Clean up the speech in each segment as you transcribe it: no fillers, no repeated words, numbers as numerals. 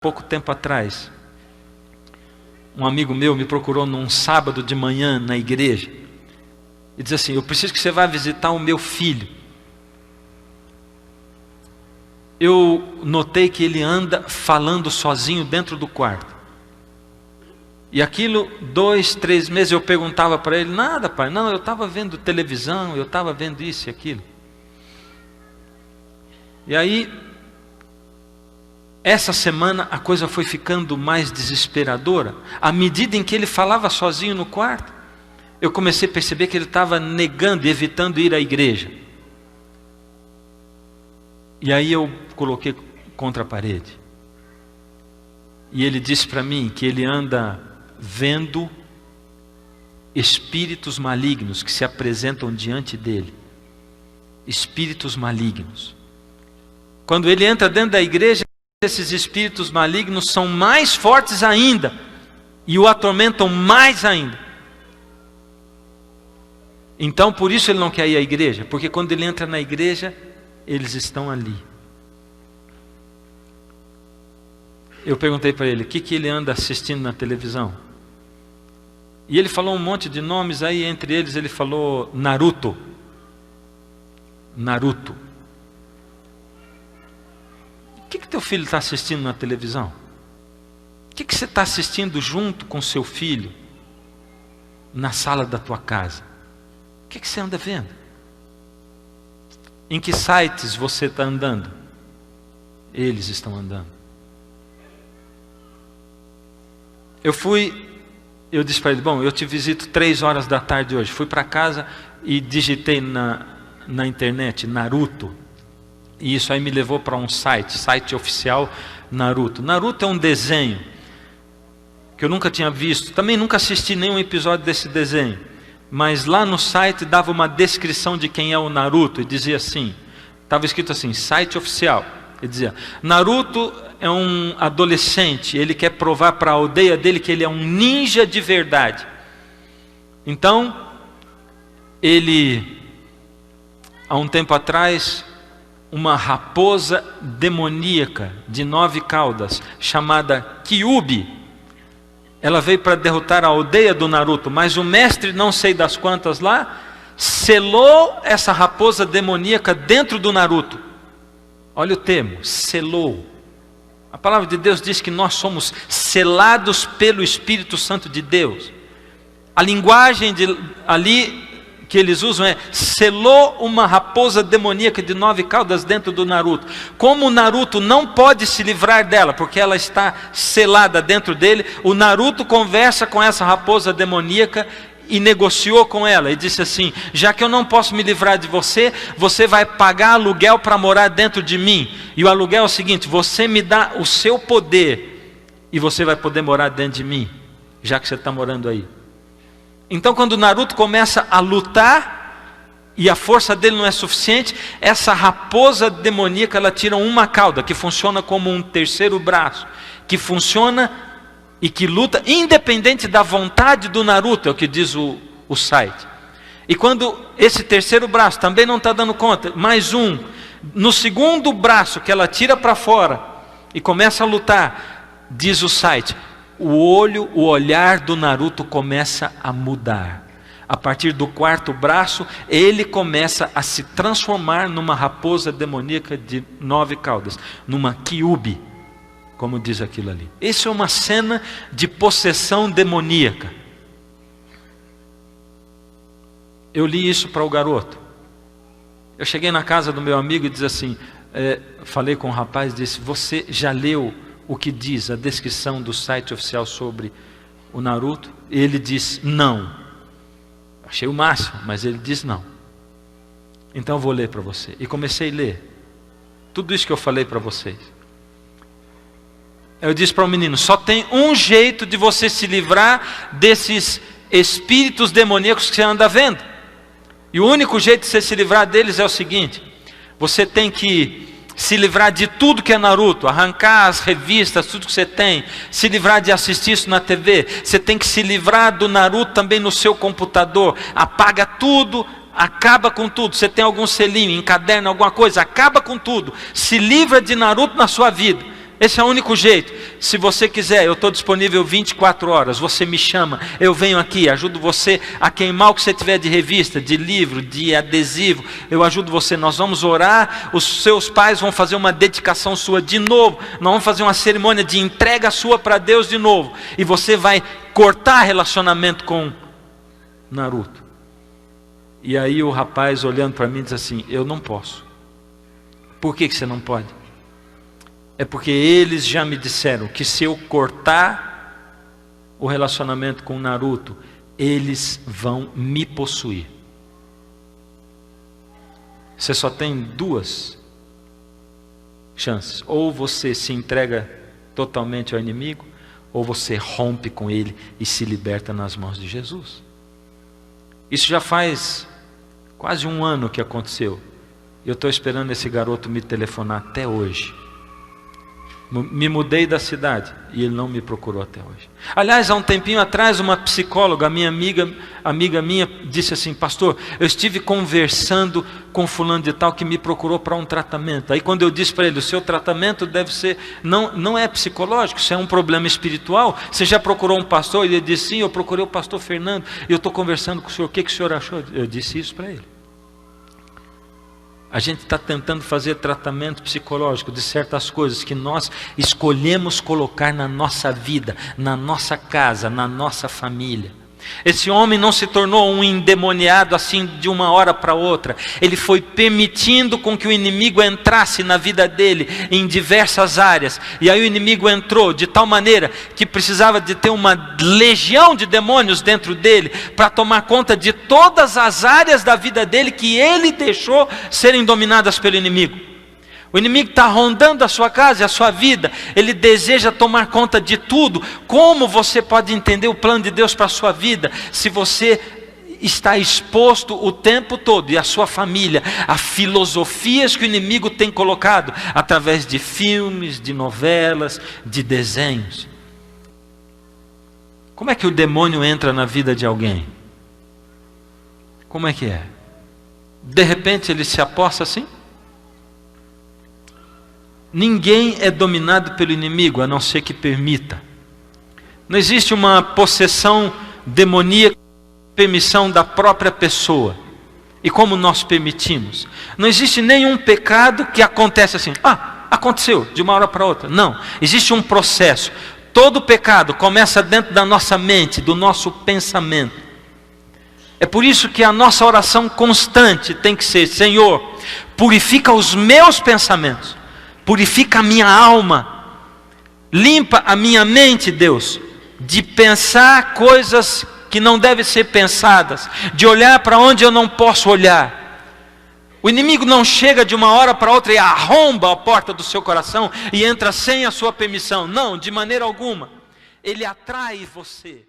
pouco tempo atrás, um amigo meu me procurou num sábado de manhã na igreja e disse assim: eu preciso que você vá visitar o meu filho. Eu notei que ele anda falando sozinho dentro do quarto. E aquilo, 2, 3 meses eu perguntava para ele: nada, pai, não, eu estava vendo televisão, eu estava vendo isso e aquilo. E aí, essa semana a coisa foi ficando mais desesperadora. À medida em que ele falava sozinho no quarto, eu comecei a perceber que ele estava negando e evitando ir à igreja. E aí eu coloquei contra a parede. E ele disse para mim que ele anda vendo espíritos malignos que se apresentam diante dele. Espíritos malignos. Quando ele entra dentro da igreja, esses espíritos malignos são mais fortes ainda e o atormentam mais ainda. Então por isso ele não quer ir à igreja, porque quando ele entra na igreja, eles estão ali. Eu perguntei para ele o que ele anda assistindo na televisão. E ele falou um monte de nomes, aí entre eles ele falou Naruto. Naruto. O que teu filho está assistindo na televisão? O que você está assistindo junto com seu filho na sala da tua casa? O que você anda vendo? Em que sites você está andando? Eles estão andando. Eu disse para ele: bom, eu te visito 3 horas da tarde hoje. Fui para casa e digitei na internet Naruto. E isso aí me levou para um site oficial Naruto. Naruto é um desenho que eu nunca tinha visto. Também nunca assisti nenhum episódio desse desenho. Mas lá no site dava uma descrição de quem é o Naruto. E dizia assim, estava escrito assim, site oficial. Ele dizia: Naruto é um adolescente, ele quer provar para a aldeia dele que ele é um ninja de verdade. Então, ele, há um tempo atrás, uma raposa demoníaca de 9 caudas, chamada Kyuubi, ela veio para derrotar a aldeia do Naruto, mas o mestre, não sei das quantas lá, selou essa raposa demoníaca dentro do Naruto. Olha o termo, selou. A palavra de Deus diz que nós somos selados pelo Espírito Santo de Deus. A linguagem ali que eles usam é: selou uma raposa demoníaca de 9 caudas dentro do Naruto. Como o Naruto não pode se livrar dela, porque ela está selada dentro dele, o Naruto conversa com essa raposa demoníaca e negociou com ela e disse assim: já que eu não posso me livrar de você, você vai pagar aluguel para morar dentro de mim. E o aluguel é o seguinte: você me dá o seu poder e você vai poder morar dentro de mim, já que você está morando aí. Então quando o Naruto começa a lutar e a força dele não é suficiente, essa raposa demoníaca, ela tira uma cauda que funciona como um terceiro braço, que funciona e que luta independente da vontade do Naruto, é o que diz o site. E quando esse terceiro braço também não está dando conta, mais um, no segundo braço que ela tira para fora e começa a lutar, diz o site, o olhar do Naruto começa a mudar. A partir do 4º braço, ele começa a se transformar numa raposa demoníaca de 9 caudas, numa Kyuubi, como diz aquilo ali. Isso é uma cena de possessão demoníaca. Eu li isso para o garoto. Eu cheguei na casa do meu amigo e disse assim, falei com o rapaz e disse: você já leu o que diz a descrição do site oficial sobre o Naruto? E ele disse: não. Achei o máximo, mas ele disse não. Então eu vou ler para você. E comecei a ler tudo isso que eu falei para vocês. Eu disse para o menino: só tem um jeito de você se livrar desses espíritos demoníacos que você anda vendo. E o único jeito de você se livrar deles é o seguinte: você tem que se livrar de tudo que é Naruto, arrancar as revistas, tudo que você tem, se livrar de assistir isso na TV. Você tem que se livrar do Naruto também no seu computador. Apaga tudo, acaba com tudo. Você tem algum selinho, encaderna alguma coisa, acaba com tudo. Se livra de Naruto na sua vida. Esse é o único jeito. Se você quiser, eu estou disponível 24 horas. Você me chama, eu venho aqui, ajudo você a queimar o que você tiver de revista, de livro, de adesivo. Eu ajudo você. Nós vamos orar, os seus pais vão fazer uma dedicação sua de novo. Nós vamos fazer uma cerimônia de entrega sua para Deus de novo. E você vai cortar relacionamento com Naruto. E aí o rapaz olhando para mim diz assim: eu não posso. Por que você não pode? É porque eles já me disseram que se eu cortar o relacionamento com Naruto, eles vão me possuir. Você só tem duas chances: ou você se entrega totalmente ao inimigo, ou você rompe com ele e se liberta nas mãos de Jesus. Isso já faz quase um ano que aconteceu. Eu estou esperando esse garoto me telefonar até hoje. Me mudei da cidade e ele não me procurou até hoje. Aliás, há um tempinho atrás, uma psicóloga, minha amiga minha, disse assim: pastor, eu estive conversando com fulano de tal que me procurou para um tratamento. Aí quando eu disse para ele: o seu tratamento deve ser, não é psicológico, isso é um problema espiritual. Você já procurou um pastor? Ele disse: sim, eu procurei o pastor Fernando, e eu estou conversando com o senhor, o que o senhor achou? Eu disse isso para ele. A gente está tentando fazer tratamento psicológico de certas coisas que nós escolhemos colocar na nossa vida, na nossa casa, na nossa família. Esse homem não se tornou um endemoniado assim de uma hora para outra. Ele foi permitindo com que o inimigo entrasse na vida dele em diversas áreas. E aí o inimigo entrou de tal maneira que precisava de ter uma legião de demônios dentro dele para tomar conta de todas as áreas da vida dele que ele deixou serem dominadas pelo inimigo. O inimigo está rondando a sua casa e a sua vida. Ele deseja tomar conta de tudo. Como você pode entender o plano de Deus para a sua vida se você está exposto o tempo todo, e a sua família, a filosofias que o inimigo tem colocado através de filmes, de novelas, de desenhos? Como é que o demônio entra na vida de alguém? Como é que é? De repente ele se aposta assim? Ninguém é dominado pelo inimigo, a não ser que permita. Não existe uma possessão demoníaca, permissão da própria pessoa. E como nós permitimos? Não existe nenhum pecado que acontece assim: aconteceu, de uma hora para outra. Não, existe um processo. Todo pecado começa dentro da nossa mente, do nosso pensamento. É por isso que a nossa oração constante tem que ser: Senhor, purifica os meus pensamentos. Purifica a minha alma, limpa a minha mente, Deus, de pensar coisas que não devem ser pensadas, de olhar para onde eu não posso olhar. O inimigo não chega de uma hora para outra e arromba a porta do seu coração e entra sem a sua permissão. Não, de maneira alguma. Ele atrai você.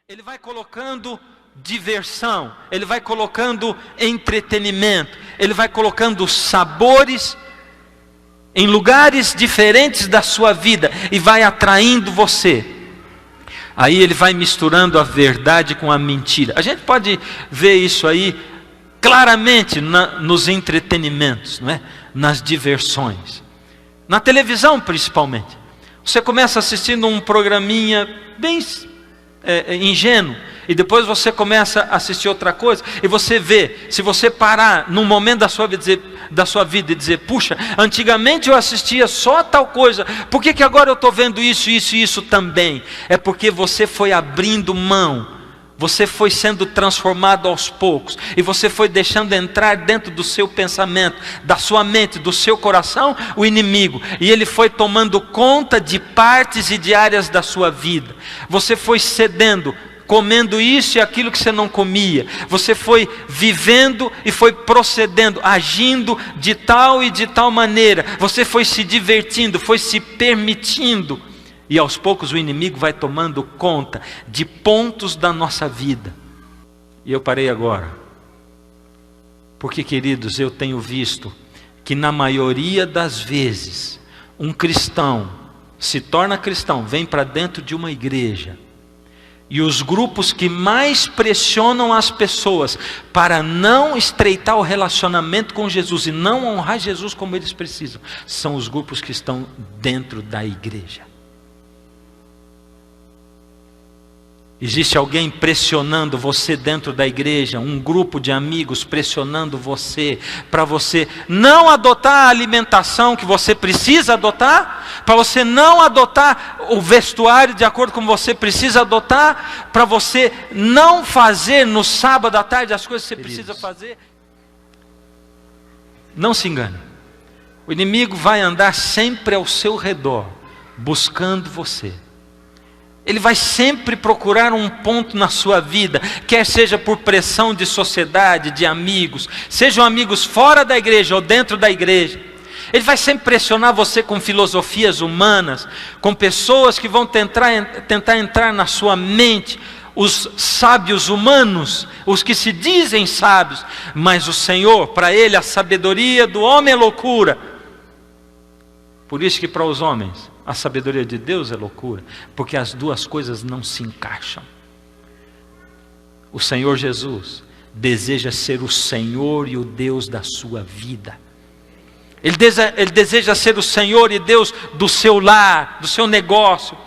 Ele vai colocando diversão, ele vai colocando entretenimento, ele vai colocando sabores em lugares diferentes da sua vida e vai atraindo você. Aí ele vai misturando a verdade com a mentira. A gente pode ver isso aí claramente nos entretenimentos, não é? Nas diversões. Na televisão principalmente. Você começa assistindo um programinha bem ingênuo, e depois você começa a assistir outra coisa, e você vê, se você parar num momento da sua vida e dizer: puxa, antigamente eu assistia só tal coisa, por que agora eu estou vendo isso, isso e isso também? É porque você foi abrindo mão, você foi sendo transformado aos poucos, e você foi deixando entrar dentro do seu pensamento, da sua mente, do seu coração, o inimigo, e ele foi tomando conta de partes e de áreas da sua vida. Você foi cedendo, comendo isso e aquilo que você não comia. Você foi vivendo e foi procedendo, agindo de tal e de tal maneira. Você foi se divertindo, foi se permitindo. E aos poucos o inimigo vai tomando conta de pontos da nossa vida. E eu parei agora. Porque, queridos, eu tenho visto que na maioria das vezes, um cristão se torna cristão, vem para dentro de uma igreja, E os grupos que mais pressionam as pessoas para não estreitar o relacionamento com Jesus e não honrar Jesus como eles precisam, são os grupos que estão dentro da igreja. Existe alguém pressionando você dentro da igreja, um grupo de amigos pressionando você, para você não adotar a alimentação que você precisa adotar, para você não adotar o vestuário de acordo com você precisa adotar, para você não fazer no sábado à tarde as coisas que você precisa fazer. Não se engane, o inimigo vai andar sempre ao seu redor, buscando você. Ele vai sempre procurar um ponto na sua vida, quer seja por pressão de sociedade, de amigos, sejam amigos fora da igreja ou dentro da igreja. Ele vai sempre pressionar você com filosofias humanas, com pessoas que vão tentar entrar na sua mente, os sábios humanos, os que se dizem sábios, mas o Senhor, para ele a sabedoria do homem é loucura. Por isso que para os homens a sabedoria de Deus é loucura, porque as duas coisas não se encaixam. O Senhor Jesus deseja ser o Senhor e o Deus da sua vida. Ele deseja ser o Senhor e Deus do seu lar, do seu negócio.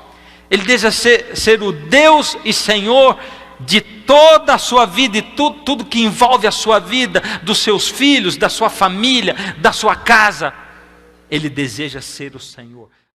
Ele deseja ser o Deus e Senhor de toda a sua vida e tudo que envolve a sua vida, dos seus filhos, da sua família, da sua casa. Ele deseja ser o Senhor.